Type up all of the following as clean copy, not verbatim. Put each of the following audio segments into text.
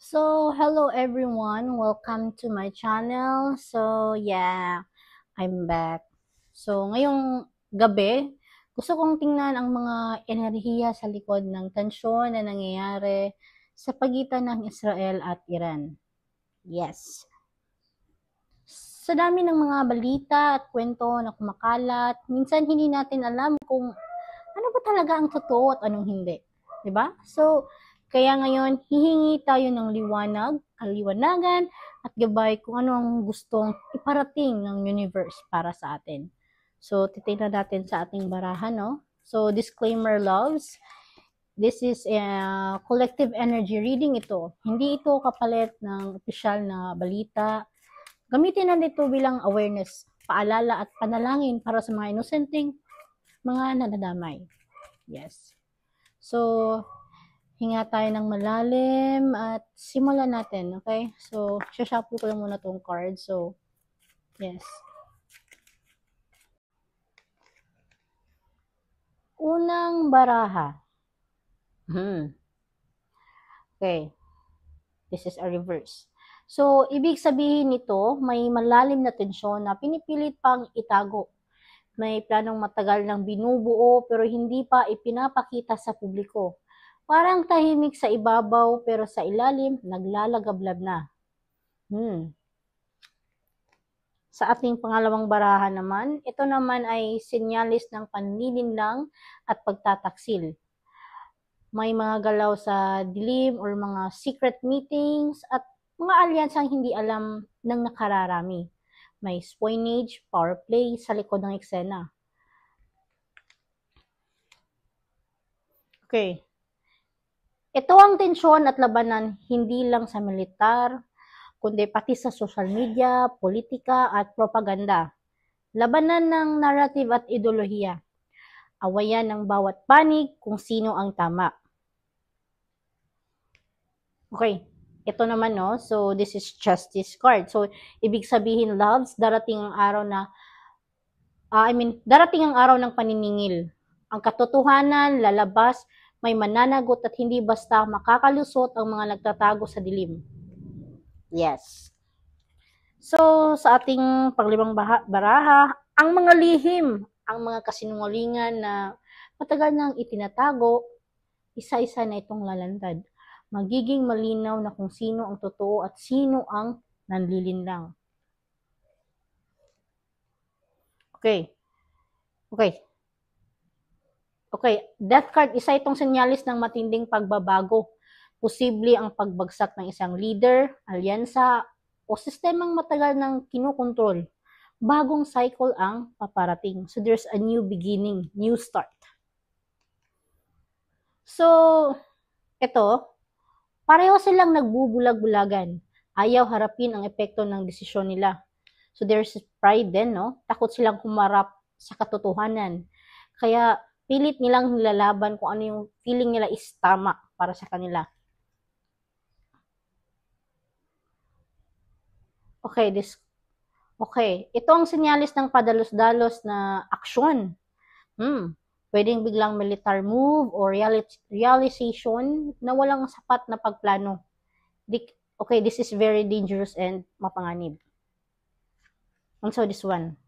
Hello everyone, welcome to my channel. I'm back. Ngayong gabi, gusto kong tingnan ang mga enerhiya sa likod ng tensyon na nangyayari sa pagitan ng Israel at Iran. Yes. Sa dami ng mga balita at kwento na kumakalat, minsan hindi natin alam kung ano ba talaga ang totoo at anong hindi. 'Di ba? Kaya ngayon, hihingi tayo ng kaliwanagan, at gabay kung ano ang gustong iparating ng universe para sa atin. Titignan natin sa ating barahan, no? Disclaimer loves, this is a collective energy reading ito. Hindi ito kapalit ng opisyal na balita. Gamitin natin ito bilang awareness, paalala at panalangin para sa mga inosenteng mga nadadamay. Yes. Hinga tayo ng malalim at simulan natin, okay? Shuffle ko lang muna tong card. Yes. Unang baraha. Okay. This is a reverse. Ibig sabihin nito, may malalim na tensyon na pinipilit pang itago. May planong matagal nang binubuo pero hindi pa ipinapakita sa publiko. Parang tahimik sa ibabaw pero sa ilalim naglalagablab na. Sa ating pangalawang baraha naman, ito naman ay senyalis ng panlilinlang at pagtataksil. May mga galaw sa dilim or mga secret meetings at mga alyansang hindi alam ng nakararami. May spoinage, power play sa likod ng eksena. Okay. Ito ang tensyon at labanan hindi lang sa militar, kundi pati sa social media, politika at propaganda. Labanan ng narrative at ideolohiya. Awayan ng bawat panig kung sino ang tama. Okay, ito naman, no? This is justice card. Ibig sabihin, loves, darating ang araw ng paniningil. Ang katotohanan lalabas, may mananagot at hindi basta makakalusot ang mga nagtatago sa dilim. Yes. Sa ating panglimang baraha, ang mga lihim, ang mga kasinungalingan na matagal nang itinatago, isa-isa na itong lalantad. Magiging malinaw na kung sino ang totoo at sino ang nanlilinlang. Okay. Death card, isa itong senyalis ng matinding pagbabago. Posible ang pagbagsak ng isang leader, alyansa, o sistemang matagal nang kinukontrol. Bagong cycle ang paparating. There's a new beginning, new start. Ito, pareho silang nagbubulag-bulagan. Ayaw harapin ang epekto ng desisyon nila. There's pride din, no? Takot silang kumarap sa katotohanan. Kaya pilit nilang nilalaban kung ano yung feeling nila is tama para sa kanila. Ito ang senyalis ng padalos-dalos na aksyon. Pwedeng biglang military move or realization na walang sapat na pagplano. This is very dangerous and mapanganib. This one.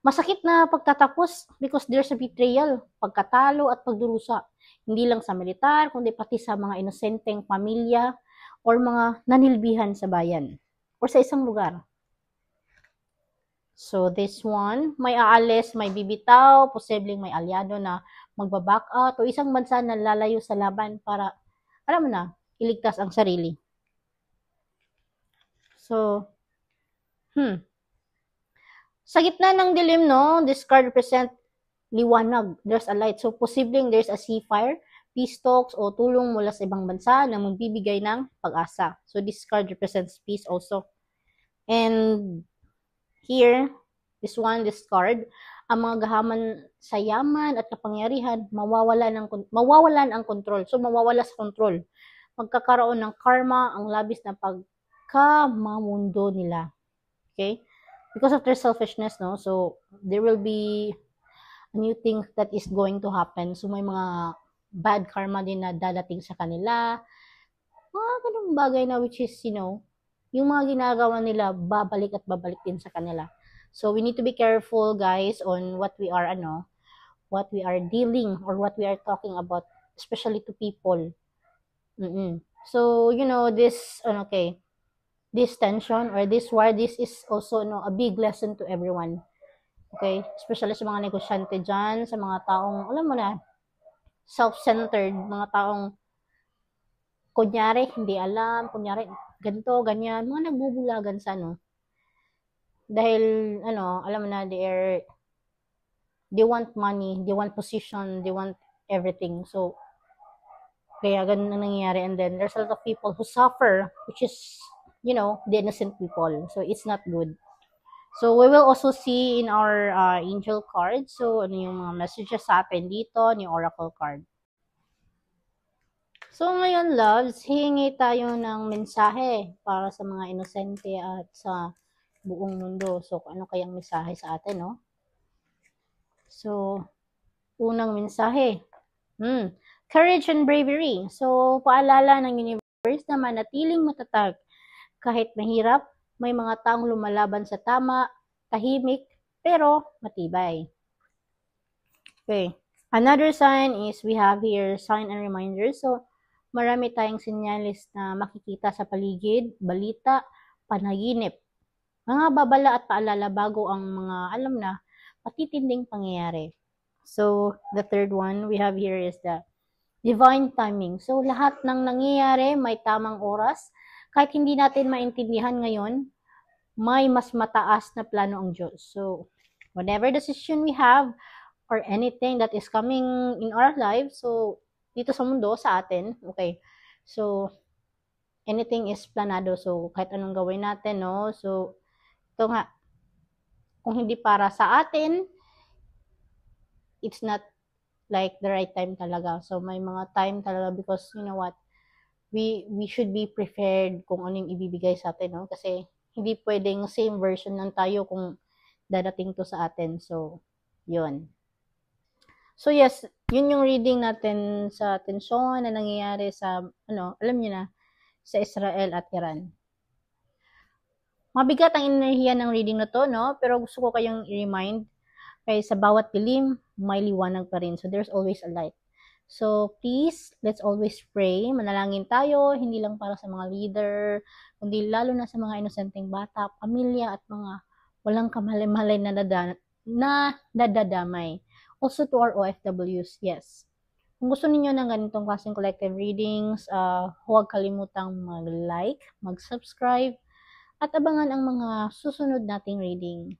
Masakit na pagtatapos because there's a betrayal, pagkatalo at pagdurusa. Hindi lang sa militar, kundi pati sa mga inosenteng pamilya or mga nanilbihan sa bayan or sa isang lugar. This one, may aalis, may bibitaw, posibleng may alyado na magbaback out o isang bansa na lalayo sa laban para, alam mo na, iligtas ang sarili. Sa gitna ng dilim, no, this card represent liwanag. There's a light. Posibleng there's a ceasefire, peace talks, o tulong mula sa ibang bansa na magbibigay ng pag-asa. This card represents peace also. And here, this card, ang mga gahaman sa yaman at kapangyarihan, mawawalan ang control. Mawawala sa control. Magkakaroon ng karma, ang labis na pagkamamundo nila. Okay? Because of their selfishness, no? There will be a new thing that is going to happen. May mga bad karma din na dadating sa kanila. Mga ganung bagay na which is, yung mga ginagawa nila, babalik at babalik din sa kanila. So, we need to be careful, guys, on what we are dealing or what we are talking about, especially to people. So, this tension or this war, this is also, a big lesson to everyone. Okay? Especially sa mga negosyante dyan, sa mga taong, alam mo na, self-centered, mga taong, kunyari, hindi alam, kunyari, ganito, ganyan, mga nagbubulagan sa dahil, alam mo na, they want money, they want position, they want everything. So, kaya ganun ang nangyayari. And then, there's a lot of people who suffer, which is, the innocent people. So, it's not good. So, we will also see in our angel card. So, ano yung mga messages sa atin dito, ni oracle card. So, ngayon, loves, hihingi tayo ng mensahe para sa mga inosente at sa buong mundo. So, ano kayang mensahe sa atin, no? So, unang mensahe. Courage and bravery. So, paalala ng universe na manatiling matatag. Kahit mahirap, may mga taong lumalaban sa tama, tahimik, pero matibay. Okay. Another sign is we have here sign and reminders. So, marami tayong sinyalis na makikita sa paligid, balita, panaginip. Mga babala at paalala bago ang mga alam na matitinding pangyayari. So, the third one we have here is the divine timing. So, lahat ng nangyayari may tamang oras. Kahit hindi natin maintindihan ngayon, may mas mataas na plano ang Diyos. So, whatever decision we have or anything that is coming in our lives, so, dito sa mundo, sa atin, okay, so, anything is planado. So, kahit anong gawin natin, no? So, ito nga, kung hindi para sa atin, it's not like the right time talaga. So, may mga time talaga because, you know what, we should be prepared kung ano yung ibibigay sa atin, no? Kasi, hindi pwedeng same version ng tayo kung dadating to sa atin. So, yun. So, yes, yun yung reading natin sa tensyon na nangyayari sa, alam niyo na, sa Israel at Iran. Mabigat ang enerhiya ng reading na to, no? Pero gusto ko kayong i-remind, kaya sa bawat dilim, may liwanag pa rin. So, there's always a light. So, please, let's always pray. Manalangin tayo, hindi lang para sa mga leader, kundi lalo na sa mga inosenteng bata, pamilya, at mga walang kamalay-malay na nadadamay. Also to our OFWs, yes. Kung gusto niyo ng ganitong klaseng collective readings, huwag kalimutang mag-like, mag-subscribe, at abangan ang mga susunod nating reading.